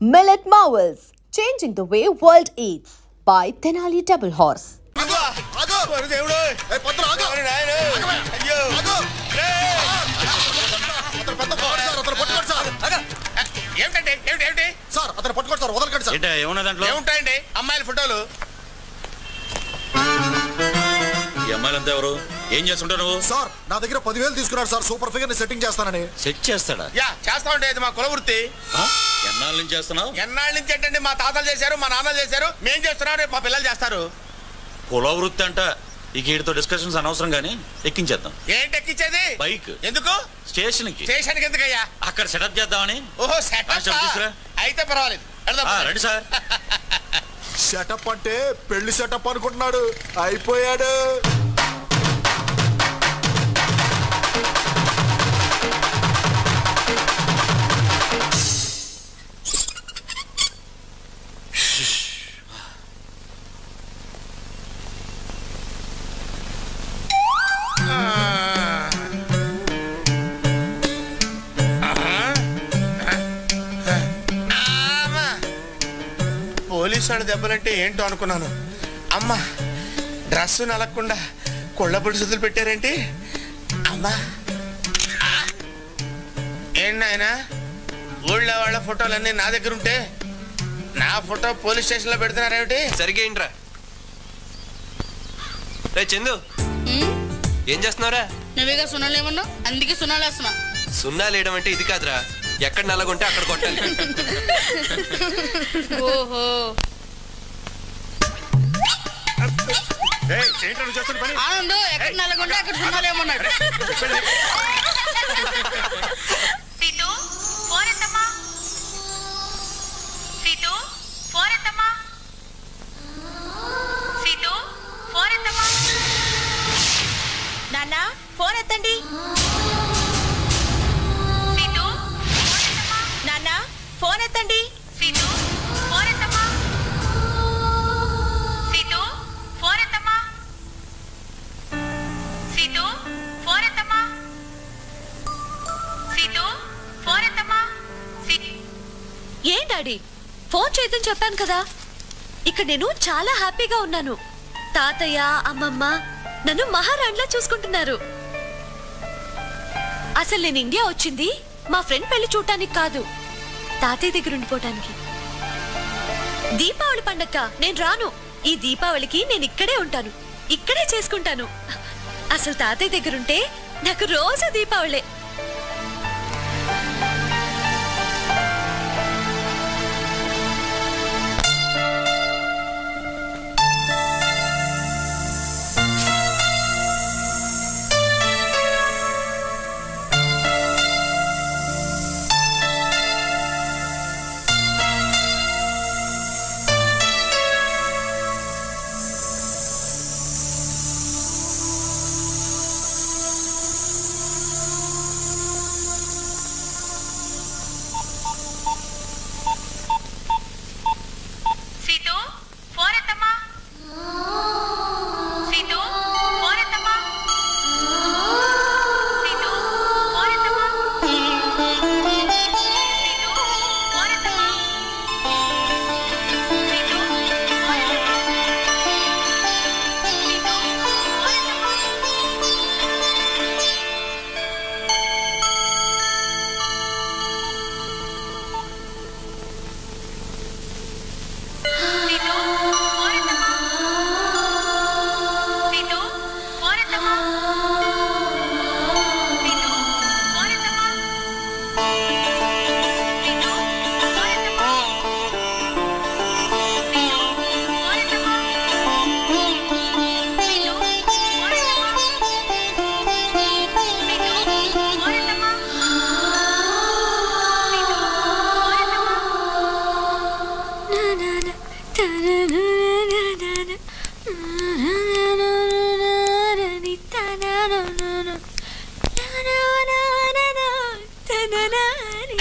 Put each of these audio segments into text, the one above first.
Millet Marvels, changing the way world eats by Tenali Double Horse. అమ్మాయిల ఫోటోలు అమ్మాయిలంతా ఎవరు? ఏం చేస్తుంటావు నువ్వు? సార్ నా దగ్గర 10,000 తీసుకున్నాడు సార్, సూపర్ ఫిగర్ ని సెట్టింగ్ చేస్తానని. సెట్ చేస్తాడా? చేస్తా ఉంటే మా కుల వృత్తి. ఎన్నాళ్ళ నుంచి చేస్తున్నావు? ఎన్నాళ్ళ నుంచి అంటే మా తాతలు చేశారు, మా నాన్నలు చేశారు, మేం చేస్తున్నాం, రేపు మా పిల్లలు చేస్తారు. కుల వృత్తి అంట. ఇక వీటితో డిస్కషన్స్ అనవసరం గానీ ఎక్కించేద్దాం. ఏంటి ఎక్కించేది? బైక్. ఎందుకు? స్టేషన్ కి. స్టేషన్ కి ఎందుకయ్యా? అక్కడ సెటప్ చేద్దామని. ఓహో సెటప్. అయితే పర్వాలేదు, రండి సార్. సెటప్ అంటే పెళ్లి సెటప్ అనుకుంటున్నాడు, అయిపోయాడు. పోలీసు వాడు దెబ్బలంటే ఏంటో అనుకున్నాను. అమ్మా, డ్రెస్సు నలగకుండా కొళ్ళ పొడిసులు పెట్టారేంటి? అమ్మా, ఏంటైనా ఊళ్ళో వాళ్ళ ఫోటోలన్నీ నా దగ్గర ఉంటే నా ఫోటో పోలీస్ స్టేషన్ లో పెడుతున్నారేమిటి? సరిగ్గా ఏంట్రా? రే చందు, ఏం చేస్తున్నావురా? నువ్వేగా సున్నాలేమన్నా, అందుకే సున్నాలేస్తున్నా. సున్నాలు వేయడం అంటే ఇది కాదురా, ఎక్కడ నల్లగుంటే అక్కడ కొట్టాలి. ఓహో, ఆనందు ఎక్కడ నల్లగుంటే అక్కడ సున్నాలేమన్నాడు. నాన్న ఫోన్ ఎత్తండి. నాన్న ఫోన్ ఎత్తండి. ఏం డాడీ, ఫోన్ చేయదని చెప్పాను కదా. ఇక్కడ నేను చాలా హ్యాపీగా ఉన్నాను. తాతయ్య అమ్మమ్మ నన్ను మహారాణిలా చూసుకుంటున్నారు. అసలు నేను ఇండియా వచ్చింది మా ఫ్రెండ్ పెళ్లి చూడటానికి కాదు, తాతయ్య దగ్గర ఉండిపోవటానికి. దీపావళి పండగ నేను రాను. ఈ దీపావళికి నేను ఇక్కడే ఉంటాను, ఇక్కడే చేసుకుంటాను. అసలు తాతయ్య దగ్గరుంటే నాకు రోజు దీపావళే.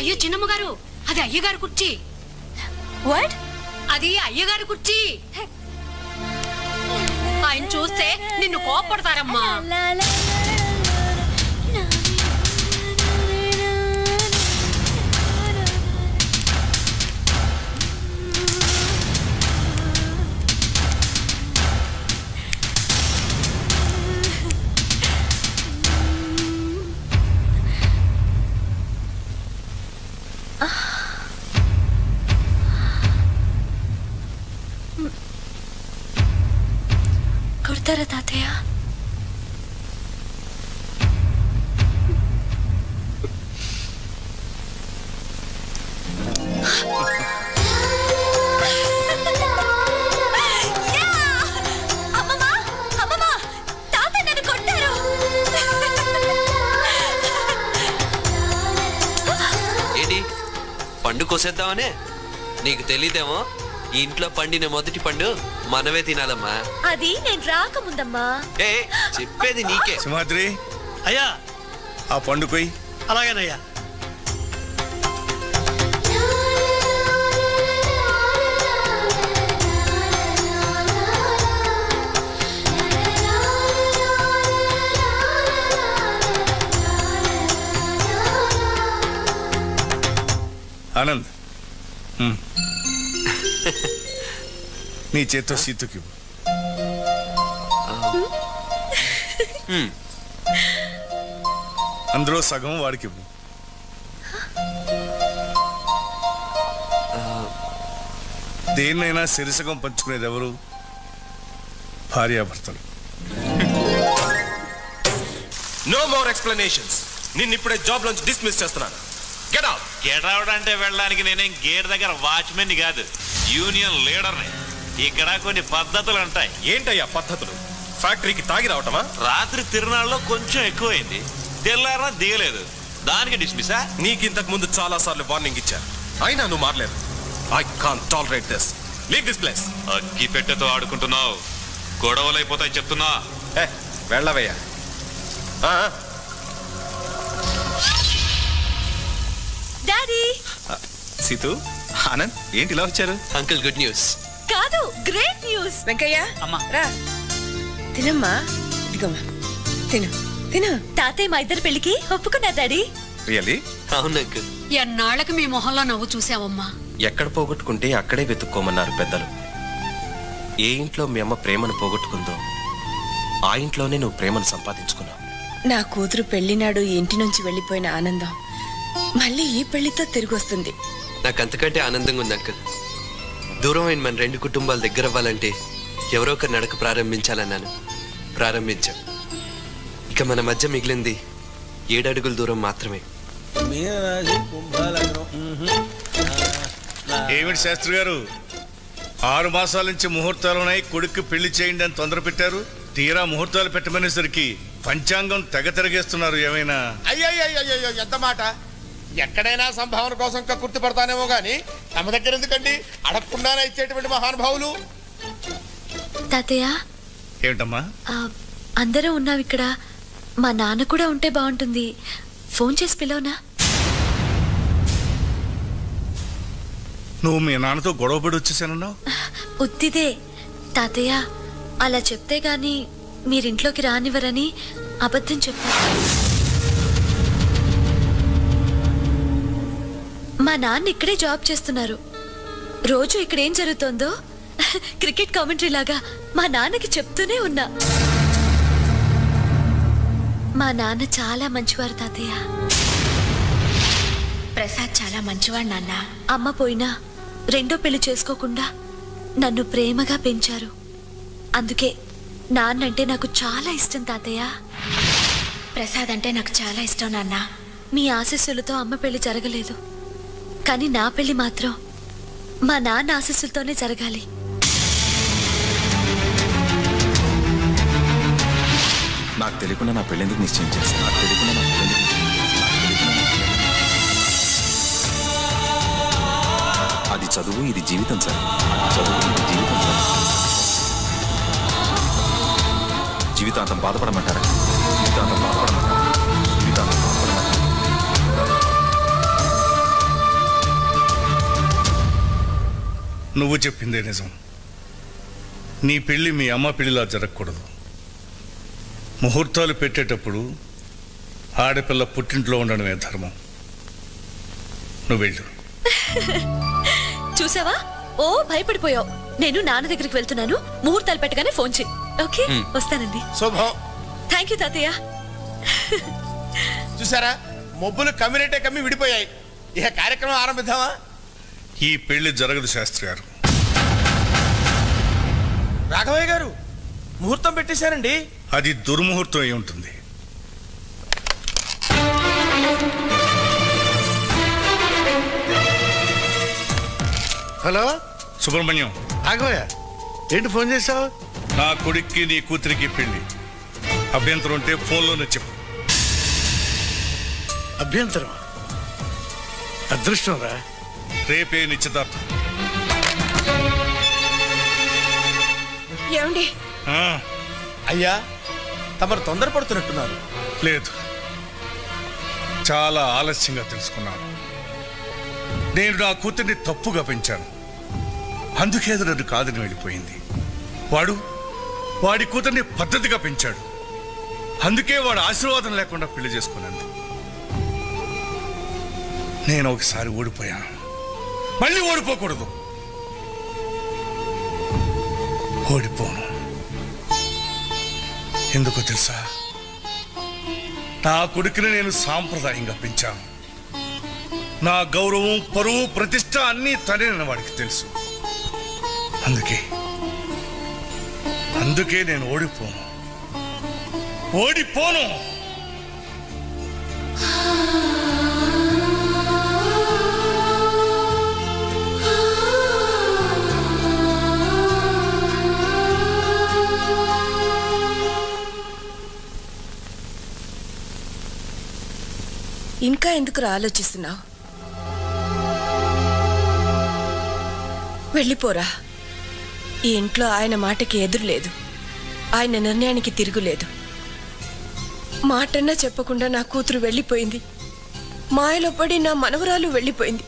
అయ్యో చిన్నమ్మ గారు, అది అయ్యగారు కుర్చీ. వాట్? అది అయ్యగారు కుర్చీ. ఆయన చూస్తే నిన్ను కోపడతారమ్మా. చెప్తారా తాతయ్య? ఏంటి పండు కోసేద్దామనే? నీకు తెలీదేమో, ఈ ఇంట్లో పండిన మొదటి పండు మనమే తినాలమ్మా. అది నేను రాకముందమ్మా. ఏ చెప్పేది నీకే. సింహాద్రి, అయ్యా ఆ పండు కొయ్యి. అలాగేనయ్యా. ఆనంద్, నీ చేత్తో సీతుకి అందులో సగం వాడికి. దేన్నైనా సిరిసగం పంచుకునేది ఎవరు? భార్యాభర్తలు. No more explanations. నిన్ను ఇప్పుడే జాబ్ నుంచి డిస్మిస్ చేస్తున్నాను. Get out. గెట్ అవుట్ అంటే వెళ్ళడానికి నేనేం గేట్ దగ్గర వాచ్మెన్ కాదు, యూనియన్ లీడర్ని. ఇక్కడ కొన్ని పద్ధతులు ఉంటాయి. ఏంటయ్యా పద్ధతులు? ఫ్యాక్టరీకి తాగి రావటమా? రాత్రి తిరునాళ్ళలో కొంచెం ఎక్కువైంది, తెల్లారా దిగలేదు, దానికి డిస్మిసా? నీకు ఇంతకు ముందు చాలా సార్లు వార్నింగ్ ఇచ్చా, అయినా నువ్వు మారలేదు. I can't tolerate this. Leave this place. అగ్గి పెట్టెతో ఆడుకుంటున్నావు, గొడవలు అయిపోతాయి చెప్తున్నా. వెళ్ళవయ్యా. డాడీ. సీతు, ఆనంద్, ఏంటి ఇలా వచ్చారు? Uncle good news. కాదు, గ్రేట్ న్యూస్. వెంకయ్య అమ్మా రా, తినమ్మా. ఇదిగమ్మా, తిను తిను. తాతయ్య మా ఇద్దరు పెళ్లికి ఒప్పుకున్నా డాడీ. రియల్లీ? అవును అంకుల్. ఎన్నాళ్ళకి మీ మొహంలో నవ్వు చూసావమ్మా. ఎక్కడ పోగొట్టుకుంటే అక్కడే వెతుక్కోమన్నారు పెద్దలు. ఏ ఇంట్లో మీ అమ్మ ప్రేమను పోగొట్టుకుందో ఆ ఇంట్లోనే నువ్వు ప్రేమను సంపాదించుకున్నావు. నా కూతురు పెళ్లినాడు ఇంటి నుంచి వెళ్ళిపోయిన ఆనందం మళ్ళీ ఈ పెళ్లితో తిరిగి వస్తుంది. నాకు అంతకంటే ఆనందంగా ఉంది అంకుల్. దూరం అయిన మన రెండు కుటుంబాలు దగ్గర అవ్వాలంటే ఎవరో ఒకరు నడక ప్రారంభించాలన్నాను, ప్రారంభించాం. ఇక మన మధ్య మిగిలింది 7 అడుగుల దూరం మాత్రమే. ఏమిటి శాస్త్రి గారు, 6 మాసాల నుంచి ముహూర్తాలున్నాయి, కొడుక్కి పెళ్లి చేయండి అని తొందర పెట్టారు. తీరా ముహూర్తాలు పెట్టమనేసరికి పంచాంగం తెగ తిరగేస్తున్నారు. ఏమైనా? అయ్యో ఎంత మాట! ఎక్కడైనా సంభావన కోసం కక్కుర్తి పడతానేమో గాని తమ దగ్గర ఎందుకండి? అడగకుండానే ఇచ్చేటువంటి మహానుభావులు. తాతయ్య, ఏమిటమ్మా? అందరూ ఉన్నాం ఇక్కడ. మా నాన్న కూడా ఉంటే బాగుంటుంది. ఫోన్ చేసి పిలవనా? నువ్వు మీ నాన్నతో గొడవపడి వచ్చేసానన్నావు. ఉత్తిదే తాతయ్య, అలా చెప్తే గాని మీరింట్లోకి రానివ్వరని అబద్ధం చెప్పారు. మా నాన్న ఇక్కడే జాబ్ చేస్తున్నారు. రోజు ఇక్కడేం జరుగుతోందో క్రికెట్ కామెంటరీ లాగా మా నాన్నకి చెప్తూనే ఉన్నా. మా నాన్న చాలా మంచివారు తాతయ్య. ప్రసాద్ చాలా మంచివాడు నాన్న. అమ్మ పోయినా రెండో పెళ్లి చేసుకోకుండా నన్ను ప్రేమగా పెంచారు. అందుకే నాన్నంటే నాకు చాలా ఇష్టం తాతయ్య. ప్రసాద్ అంటే నాకు చాలా ఇష్టం నాన్న. మీ ఆశీస్సులతో అమ్మ పెళ్లి జరగలేదు, కానీ నా పెళ్లి మాత్రం మా నాన్న ఆశీస్సులతోనే జరగాలి. నాకు తెలియకుండా నా పెళ్ళెందుకు నిశ్చయం చేస్తాను? నాకు తెలియకుండా నా పెళ్ళెందుకు అది చదువు, ఇది జీవితం సార్. చదువు, ఇది జీవితం సార్. జీవితాంతం బాధపడమంటారా? జీవితాంతం బాధపడమంటారా? జీవితాంతం బాధపడమంటారా? నువ్వు చెప్పిందే నిజం. నీ పెళ్లి మీ అమ్మ పెళ్లిలా జరగకూడదు. ముహూర్తాలు పెట్టేటప్పుడు ఆడపిల్ల పుట్టింట్లో ఉండడమే ధర్మం. నువ్వు వెళ్ళు. చూసావా, ఓ భయపడిపోయావు. నేను నాన్న దగ్గరికి వెళ్తున్నాను, ముహూర్తాలు పెట్టగానే ఫోన్ చేయి. ఓకే, వస్తానండి. శుభం. థ్యాంక్ యూ తాతయ్య. చూసారా, మొబ్బులు కమ్మినట్టే కమ్మి విడిపోయాయి. ఇక కార్యక్రమం ఆరంభిద్దామా? ఈ పెళ్లి జరగదు శాస్త్రి గారు. రాఘవయ్య గారు, ముహూర్తం పెట్టేశారండి. అది దుర్ముహూర్తం అయి ఉంటుంది. హలో సుబ్రహ్మణ్యం. ఆగోయా, ఏంటి ఫోన్ చేసావు? నా కొడుక్కి నీ కూతురికి పెళ్లి. అభ్యంతరం ఉంటే ఫోన్లోనే చెప్పు. అభ్యంతరం? అదృష్టం రా. రేపే నిశ్చితార్థం. ఏమండి? అయ్యా, తమరు తొందరపడుతున్నట్టున్నారు. లేదు, చాలా ఆలస్యంగా తెలుసుకున్నాను. నేను నా కూతుర్ని తప్పుగా పెంచాను. అందుకే అది నన్ను కాదని వెళ్ళిపోయింది. వాడి కూతుర్ని పద్ధతిగా పెంచాడు. అందుకే వాడు ఆశీర్వాదం లేకుండా పెళ్లి చేసుకున్నాను. నేను ఒకసారి ఓడిపోయాను, మళ్ళీ ఓడిపోకూడదు. ఓడిపోను. ఎందుకో తెలుసా? నా కొడుకుని నేను సాంప్రదాయంగా పెంచాను. నా గౌరవం, పరువు, ప్రతిష్ట అన్నీ తనేనని వాడికి తెలుసు. అందుకే నేను ఓడిపోను. ఇంకా ఎందుకు ఆలోచిస్తున్నావు? వెళ్ళిపోరా. ఈ ఇంట్లో ఆయన మాటకి ఎదురులేదు, ఆయన నిర్ణయానికి తిరుగులేదు. మాటన్నా చెప్పకుండా నా కూతురు వెళ్ళిపోయింది. మాయలో పడి నా మనవరాలు వెళ్ళిపోయింది.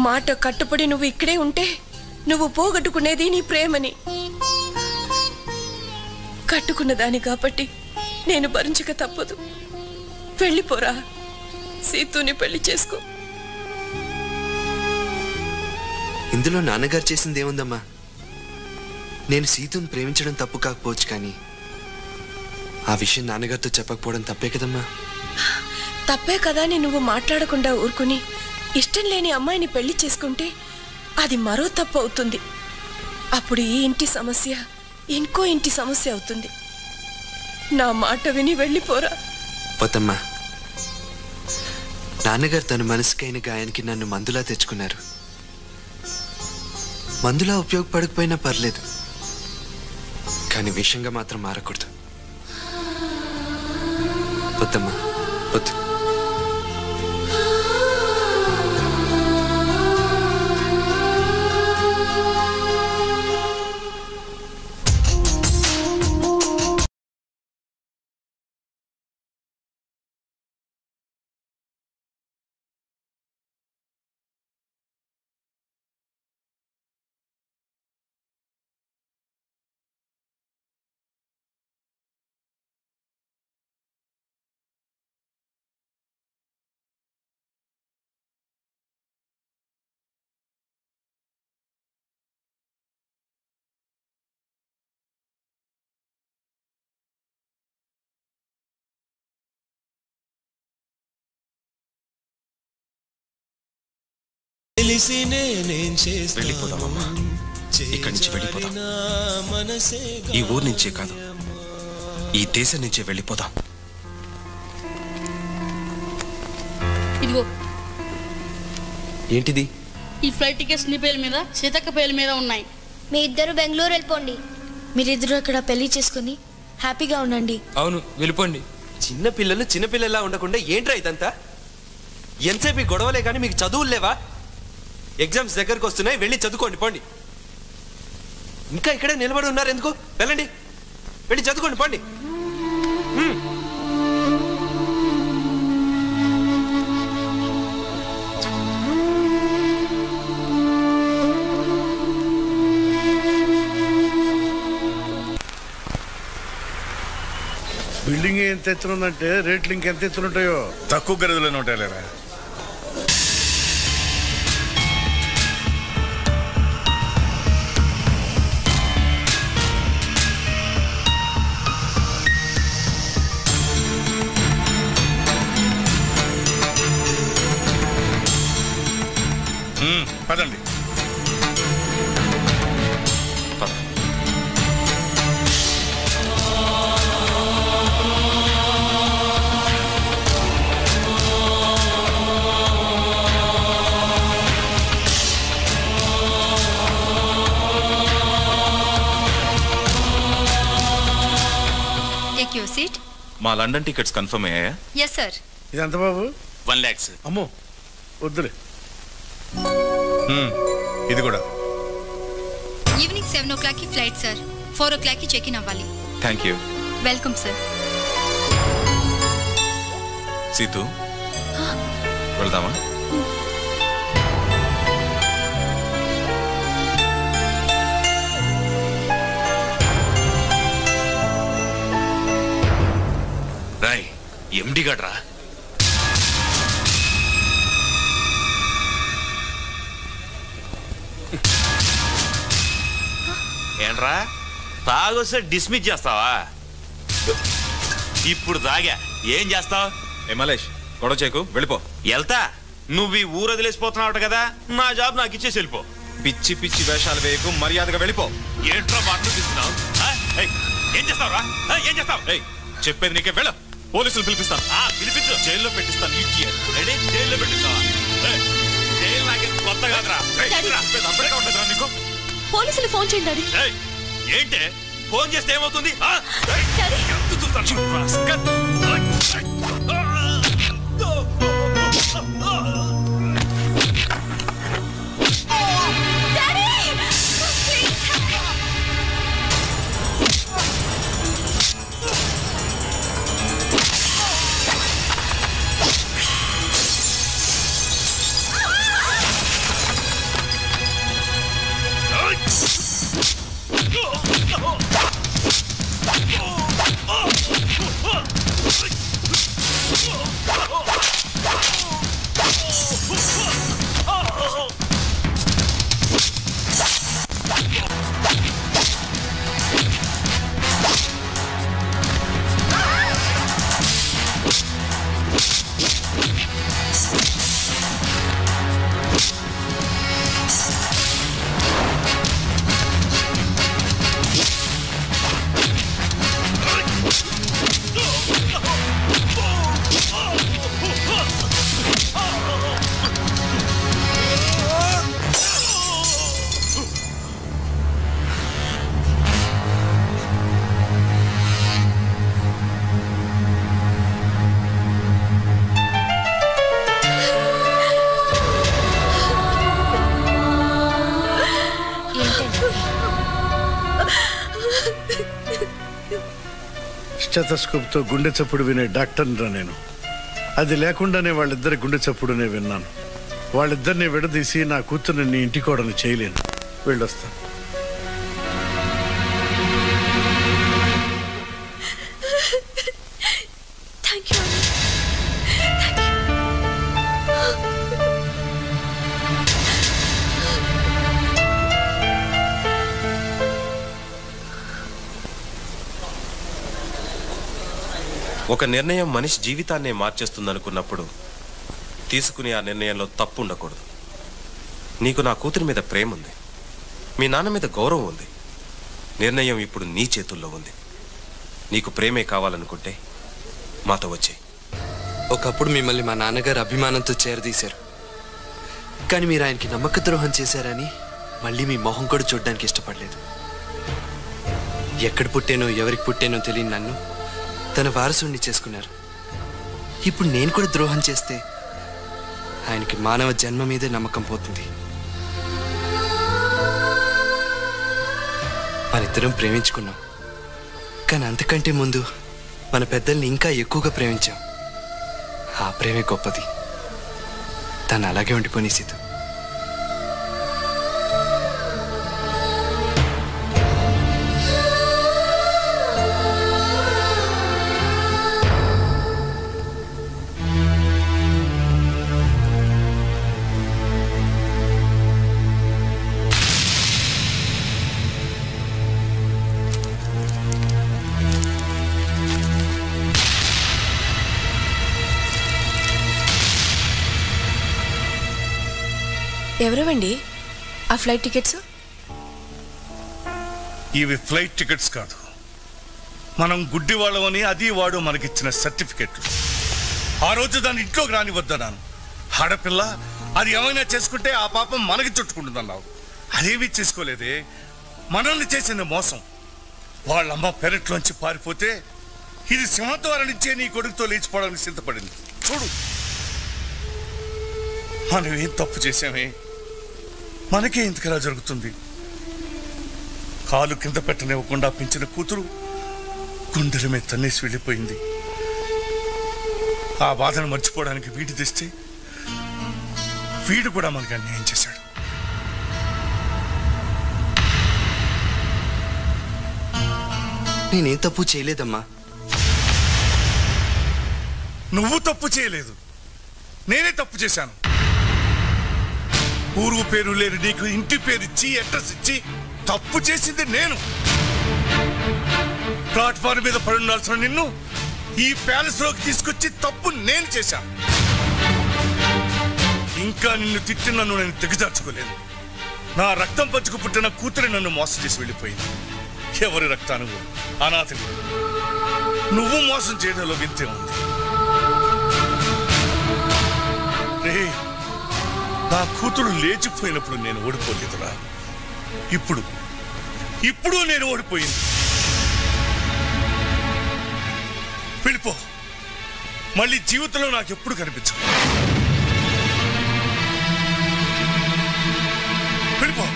మాట కట్టుపడి నువ్వు ఇక్కడే ఉంటే నువ్వు పోగొట్టుకునేది నీ ప్రేమని. కట్టుకున్నదాని కాబట్టి నేను భరించక తప్పదు. వెళ్ళిపోరా, సీతుని పెళ్లి చేసుకో. ఇందులో నాన్నగారు చేసింది ఏముందమ్మా? నేను సీతుని ప్రేమించడం తప్పు కాకపోవచ్చు, కానీ ఆ విషయం నాన్నగారితో చెప్పకపోవడం తప్పే కదమ్మా. తప్పే కదా అని నువ్వు మాట్లాడకుండా ఊరుకుని ఇష్టం లేని అమ్మాయిని పెళ్లి చేసుకుంటే అది మరో తప్పు అవుతుంది. అప్పుడు ఈ ఇంటి సమస్య ఇంకో ఇంటి సమస్య అవుతుంది. నా మాట విని వెళ్ళిపోరా. పోతమ్మా, నాన్నగారు తన మనసుకైన గాయానికి నన్ను మందులా తెచ్చుకున్నారు. మందులా ఉపయోగపడకపోయినా పర్లేదు, కానీ విషయంగా మాత్రం మారకూడదు. పోతమ్మా, వద్దు. వెళ్ళిపోదామమ్మా, ఇక్కడి నుంచి వెళ్ళిపోదాం. ఈ ఊరు నుంచే కాదు, ఈ దేశం నుంచే వెళ్ళిపోదాం. ఇదిగో ఏంటిది? ఈ ఫ్లైట్ టికెట్స్ నీ పేరు మీద, సీతక్క పేరు మీద ఉన్నాయి. మీ ఇద్దరు బెంగళూరు వెళ్ళిపోండి. మీరిద్దరు అక్కడ పెళ్లి చేసుకుని హ్యాపీగా ఉండండి. అవును, వెళ్ళిపోండి. చిన్నపిల్లలు చిన్నపిల్లలా ఉండకుండా ఏంట్రా ఇదంతా? ఎంతసేపు గొడవలే కానీ మీకు చదువులు లేవా? ఎగ్జామ్స్ దగ్గరకు వస్తున్నాయి, వెళ్ళి చదువుకోండి, పోండి. ఇంకా ఇక్కడే నిలబడి ఉన్నారు ఎందుకు? వెళ్ళండి, వెళ్ళి చదువుకోండి, పోండి. బిల్డింగ్ ఎంత ఎత్తునుందంటే రేట్లు ఇంకెంత ఎత్తునుంటాయో. తక్కువ గదిలోనే ఉంటాయి లేరా. పదండి. సీట్? మా లండన్ టికెట్స్ కన్ఫర్మ్ అయ్యాయా? Yes sir. ఇదెంత బాబు? 1 lakhs. అమ్మో వద్దులే. ఇది కూడా. ఈవినింగ్ 7 o'clock కి ఫ్లైట్ సార్. 4 o'clock కి చెక్ ఇన్ అవ్వాలి. Thank you. Welcome sir. Seethu వెళ్దామా? రాయ్ ఎండి గడ్రా. ఏంట్రా తాగొస్తే డిస్మిస్ చేస్తావా? ఇప్పుడు తాగా ఏం చేస్తావు? మలేష్ గొడవ చేయకు, వెళ్ళిపో. వెళ్తా. నువ్వు ఈ ఊరు వదిలేసిపోతున్నావు కదా, నా జాబ్ నాకు ఇచ్చేసి వెళ్ళిపో. పిచ్చి పిచ్చి వేషాలు వేయకు, మర్యాదగా వెళ్ళిపో. ఏంట్రా మాటలు తీసుకున్నావు? ఏం చేస్తావురా? ఏం చేస్తావు? చెప్పేది నీకే, వెళ్ళు. పోలీసులు పిలిపిస్తాను. పిలిపించు. జైల్లో పెట్టిస్తాను. జైల్లో పెట్టిస్తావా? జైలు నాకే కొత్త కాదురా. నీకు పోలీసులు ఫోన్ చేయండి. ఏంటే ఫోన్ చేస్తే ఏమవుతుంది? స్టెథోస్కోప్తో గుండె చప్పుడు వినే డాక్టర్నిరా నేను. అది లేకుండానే వాళ్ళిద్దరి గుండె చప్పుడునే విన్నాను. వాళ్ళిద్దరిని విడదీసి నా కూతుర్ని నీ ఇంటికోడని చేయలేను. వెళ్ళొస్తాను. ఒక నిర్ణయం మనిషి జీవితాన్నే మార్చేస్తుందనుకున్నప్పుడు తీసుకునే ఆ నిర్ణయంలో తప్పు ఉండకూడదు. నీకు నా కూతురి మీద ప్రేమ ఉంది, మీ నాన్న మీద గౌరవం ఉంది. నిర్ణయం ఇప్పుడు నీ చేతుల్లో ఉంది. నీకు ప్రేమే కావాలనుకుంటే మాతో వచ్చే. ఒకప్పుడు మిమ్మల్ని మా నాన్నగారు అభిమానంతో చేరదీశారు, కానీ మీరు ఆయనకి నమ్మక ద్రోహం చేశారని మళ్ళీ మీ మొహం కూడా చూడడానికి ఇష్టపడలేదు. ఎక్కడ పుట్టానో ఎవరికి పుట్టానో తెలియని నన్ను తన వారసుడిని చేసుకున్నారు. ఇప్పుడు నేను కూడా ద్రోహం చేస్తే ఆయనకి మానవ జన్మ మీదే నమ్మకం పోతుంది. మనిద్దరం ప్రేమించుకున్నాం, కానీ అంతకంటే ముందు మన పెద్దల్ని ఇంకా ఎక్కువగా ప్రేమించాం. ఆ ప్రేమే గొప్పది. తను అలాగే ఉండిపోని సీత. ఎవరవండి ఆ ఫ్లైట్ టికెట్స్? ఇవి ఫ్లైట్ టికెట్స్ కాదు, మనం గుడ్డి వాళ్ళమని అది వాడు మనకిచ్చిన సర్టిఫికెట్లు. ఆ రోజు దాన్ని ఇంట్లోకి రానివద్దన్నాను. ఆడపిల్ల అది ఏమైనా చేసుకుంటే ఆ పాపం మనకి చుట్టుకుంటుందన్నావు. అదేమీ చేసుకోలేదే. మనల్ని చేసిన మోసం. వాళ్ళమ్మ పెరట్లోంచి పారిపోతే ఇది సింహద్వారం నుంచే నీ కొడుకుతో లేచిపోవడానికి సిద్ధపడింది. చూడు, మనం ఏం తప్పు చేశామే? మనకే ఇంతకలా జరుగుతుంది. కాలు కింద పెట్టనివ్వకుండా పెంచిన కూతురు గుండెల మీద తన్నేసి వెళ్ళిపోయింది. ఆ బాధను మర్చిపోవడానికి వీడి తెస్తే వీడు కూడా మనకు అన్యాయం చేశాడు. నేనేం తప్పు చేయలేదమ్మా. నువ్వు తప్పు చేయలేదు, నేనే తప్పు చేశాను. ఊరు పేరు లేని నీకు ఇంటి పేరు ఇచ్చి అడ్రస్ ఇచ్చి తప్పు చేసింది నేను. ప్లాట్ఫామ్ మీద పడి ఉండాల్సిన నిన్ను ఈ ప్యాలెస్ లోకి తీసుకొచ్చి తప్పు నేను చేశాను. ఇంకా నిన్ను తిట్టి నన్ను నేను దిగజార్చుకోలేదు. నా రక్తం పంచుకు పుట్టిన కూతురి నన్ను మోసం చేసి వెళ్ళిపోయింది. ఎవరి రక్తాను అనాథని నువ్వు మోసం చేయడంలో వింతే ఉంది. నా కూతురు లేచిపోయినప్పుడు నేను ఓడిపోలేదురా. ఇప్పుడు నేను ఓడిపోయింది. వెళ్ళిపో, మళ్ళీ జీవితంలో నాకు ఎప్పుడు కనిపించు. వెళ్ళిపో.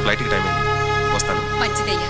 ఫ్లైట్కి టైం అయింది, వస్తాను. మంచిదయ్యా.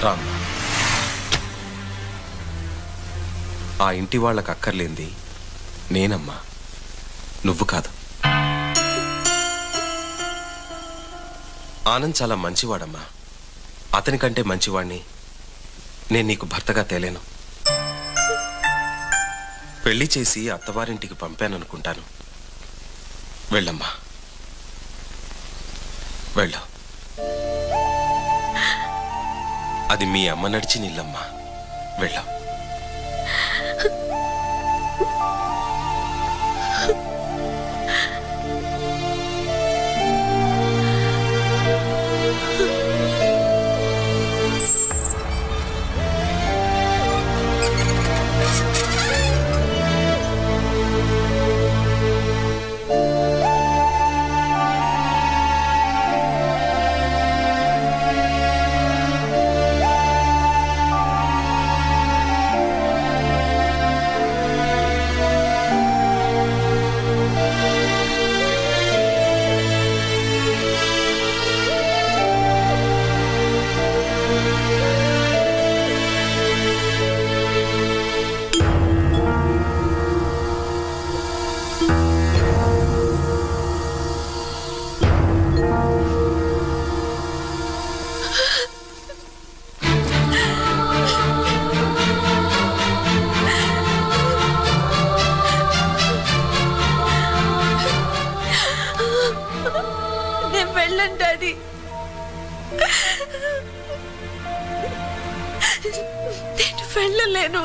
రామ్, ఆ ఇంటి వాళ్ళకి అక్కర్లేంది నేనమ్మా, నువ్వు కాదు. ఆనంద్ చాలా మంచివాడమ్మా. అతనికంటే మంచివాణ్ణి నేను నీకు భర్తగా తేలేను. పెళ్లి చేసి అత్తవారింటికి పంపాననుకుంటాను. వెళ్ళమ్మా, వెళ్ళు. అది మీ అమ్మ నడిచి నిల్లమ్మా, వెళ్ళా. చేయలేను.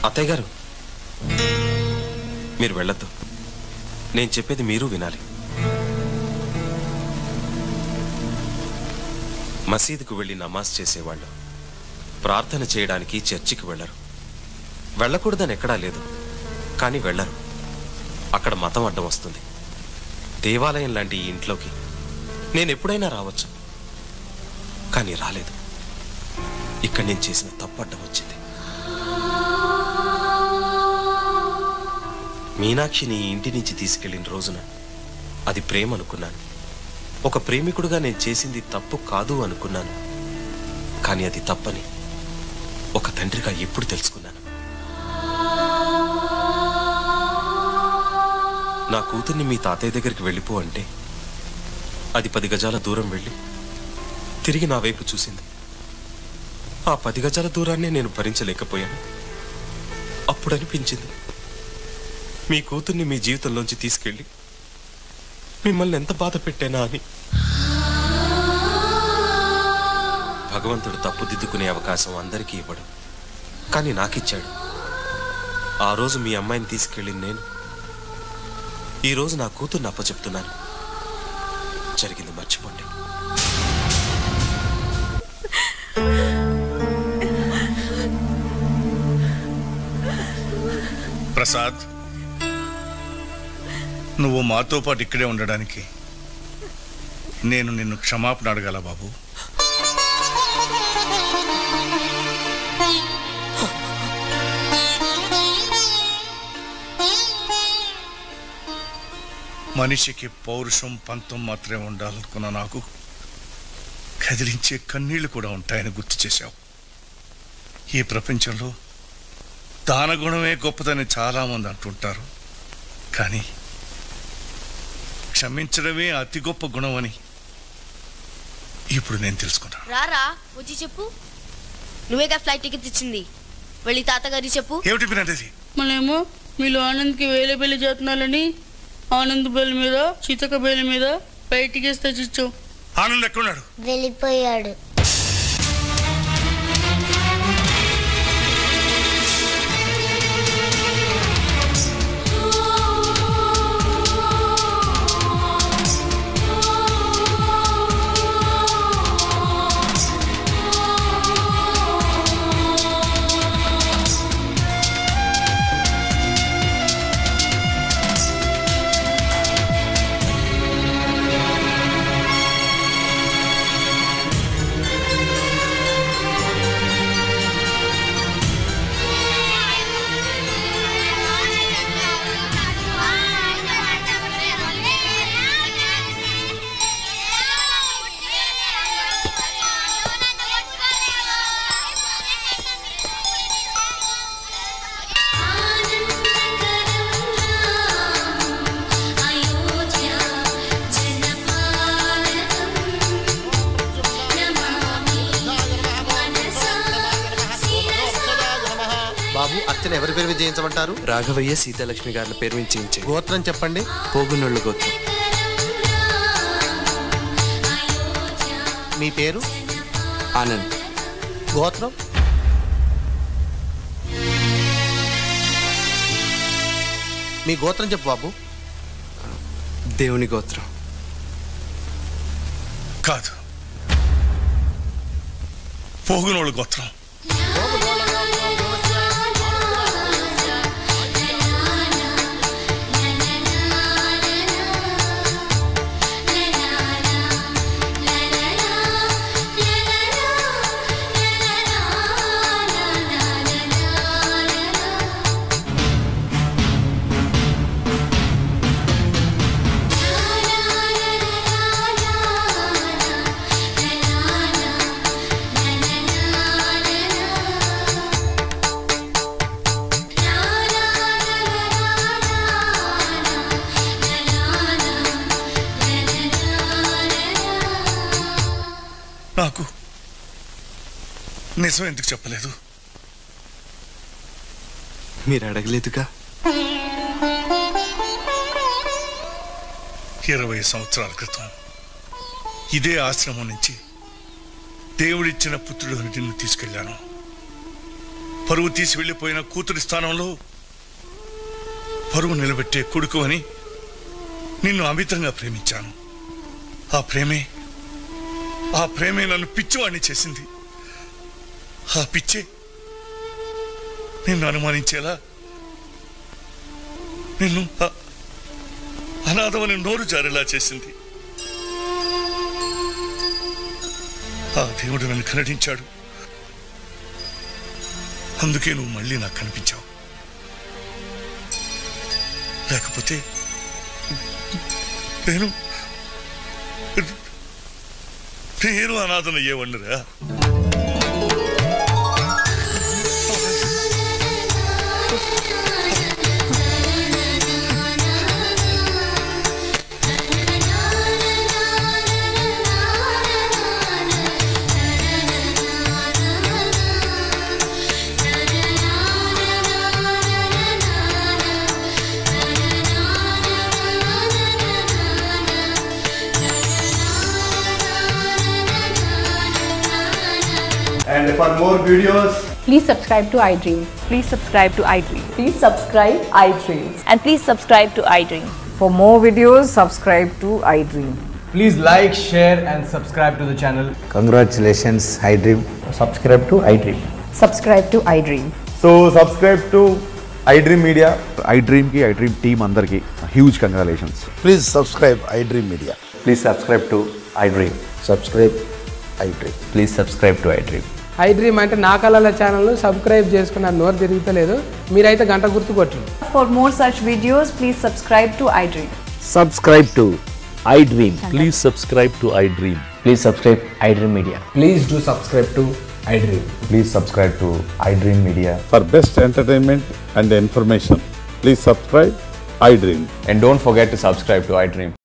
అత్తయ్య గారు, మీరు వెళ్ళొద్దు. నేను చెప్పేది మీరు వినాలి. మసీదుకు వెళ్ళి నమాజ్ చేసేవాళ్ళు ప్రార్థన చేయడానికి చర్చికి వెళ్ళరు. వెళ్ళకూడదని ఎక్కడా లేదు, కానీ వెళ్ళరు. అక్కడ మతం అడ్డం వస్తుంది. దేవాలయం లాంటి ఈ ఇంట్లోకి నేను ఎప్పుడైనా రావచ్చు, కానీ రాలేదు. ఇక్కడ నేను చేసిన తప్పు అడ్డం వచ్చింది. మీనాక్షిని ఈ ఇంటి నుంచి తీసుకెళ్లిన రోజున అది ప్రేమ అనుకున్నాను. ఒక ప్రేమికుడుగా నేను చేసింది తప్పు కాదు అనుకున్నాను, కానీ అది తప్పని ఒక తండ్రిగా ఎప్పుడు తెలుసుకున్నాను. నా కూతుర్ని మీ తాతయ్య దగ్గరికి వెళ్ళిపో అంటే అది 10 గజాల దూరం వెళ్ళి తిరిగి నా వైపు చూసింది. ఆ 10 గజాల దూరాన్ని నేను భరించలేకపోయాను. అప్పుడు అనిపించింది, మీ కూతుర్ని మీ జీవితంలోంచి తీసుకెళ్ళి మిమ్మల్ని ఎంత బాధ పెట్టానా అని. భగవంతుడు తప్పుదిద్దుకునే అవకాశం అందరికీ ఇవ్వడు, కానీ నాకిచ్చాడు. ఆ రోజు మీ అమ్మాయిని తీసుకెళ్ళి నేను ఈరోజు నా కూతుర్ని అప్పచెప్తున్నాను. జరిగింది మర్చిపోండి. ప్రసాద్, నువ్వు మాతో పాటు ఇక్కడే ఉండడానికి నేను నిన్ను క్షమాపణ అడగాల బాబు. మనిషికి పౌరుషం పంతం మాత్రమే ఉండాలనుకున్న నాకు కదిలించే కన్నీళ్లు కూడా ఉంటాయని గుర్తు చేశావు. ఈ ప్రపంచంలో దానగుణమే గొప్పదని చాలామంది అంటుంటారు, కానీ క్షమించడమే అతి గొప్ప గుణం అని ఇప్పుడు నేను తెలుసుకున్నాను. రారా వచ్చి చెప్పు. నువ్వేగా ఫ్లైట్ టికెట్ ఇచ్చింది, వెళ్ళి తాతగారి చెప్పు. ఏమిటి వినది? మళ్ళేమో మీరు ఆనంద్కి వేలే పెళ్లి చేస్తున్నారని ఆనంద్ బెల్ మీద సీతక్క బెల్ మీద ఫ్లైట్ టికెట్స్ తెచ్చిచ్చావు. ఆనంద్ ఎక్కడున్నాడు? వెళ్ళిపోయాడు. బాబు, అర్చన ఎవరి పేరు మీద చేయించమంటారు? రాఘవయ్య సీతాలక్ష్మి గారి పేరు మీద చేయించే. గోత్రం చెప్పండి. పోగునోళ్ళు గోత్రం. మీ పేరు? ఆనంద్. గోత్రం? మీ గోత్రం చెప్పు బాబు. దేవుని గోత్రం. కాదు, పోగునోళ్ళు గోత్రం. నిజం ఎందుకు చెప్పలేదు? మీరు అడగలేదుగా. 20 సంవత్సరాల క్రితం ఇదే ఆశ్రమం నుంచి దేవుడిచ్చిన పుత్రుడు నిన్ను తీసుకెళ్లాను. పరువు తీసి వెళ్ళిపోయిన కూతురి స్థానంలో పరువు నిలబెట్టే కొడుకు అని నిన్ను అమితంగా ప్రేమించాను. ఆ ప్రేమే నన్ను పిచ్చివాణ్ణి చేసింది. ఆ పిచ్చే నిన్ను అనుమానించేలా, నిన్ను అనాథమని నోరు జారేలా చేసింది. ఆ దేవుడు నన్ను కరుణించాడు. అందుకే నువ్వు మళ్ళీ నాకు కనిపించావు. లేకపోతే నేను అనాథనయ్యేవాడినిరా. And for more videos, please subscribe to iDream. Please subscribe to iDream. Please subscribe iDream. And please subscribe to iDream. For more videos, subscribe to iDream. please like, share and subscribe to the channel. Congratulations, iDream. Subscribe to iDream. Subscribe to iDream. So subscribe to iDream Media. iDream ki iDream team andarki huge congratulations. Please subscribe iDream Media. Please subscribe to iDream. Subscribe iDream. Please subscribe to iDream. iDream అంటే నా కళల channel subscribe చేసుకున్న నోరు తిరుగుతలేదు. మీరైతే గంట గుర్తు కొట్టండి. For more such videos, please subscribe to iDream. Subscribe to iDream. Please subscribe to iDream. Please subscribe iDream Media. Please do subscribe to iDream. Please subscribe to iDream Media. For best entertainment and information, please subscribe iDream. And don't forget to subscribe to iDream.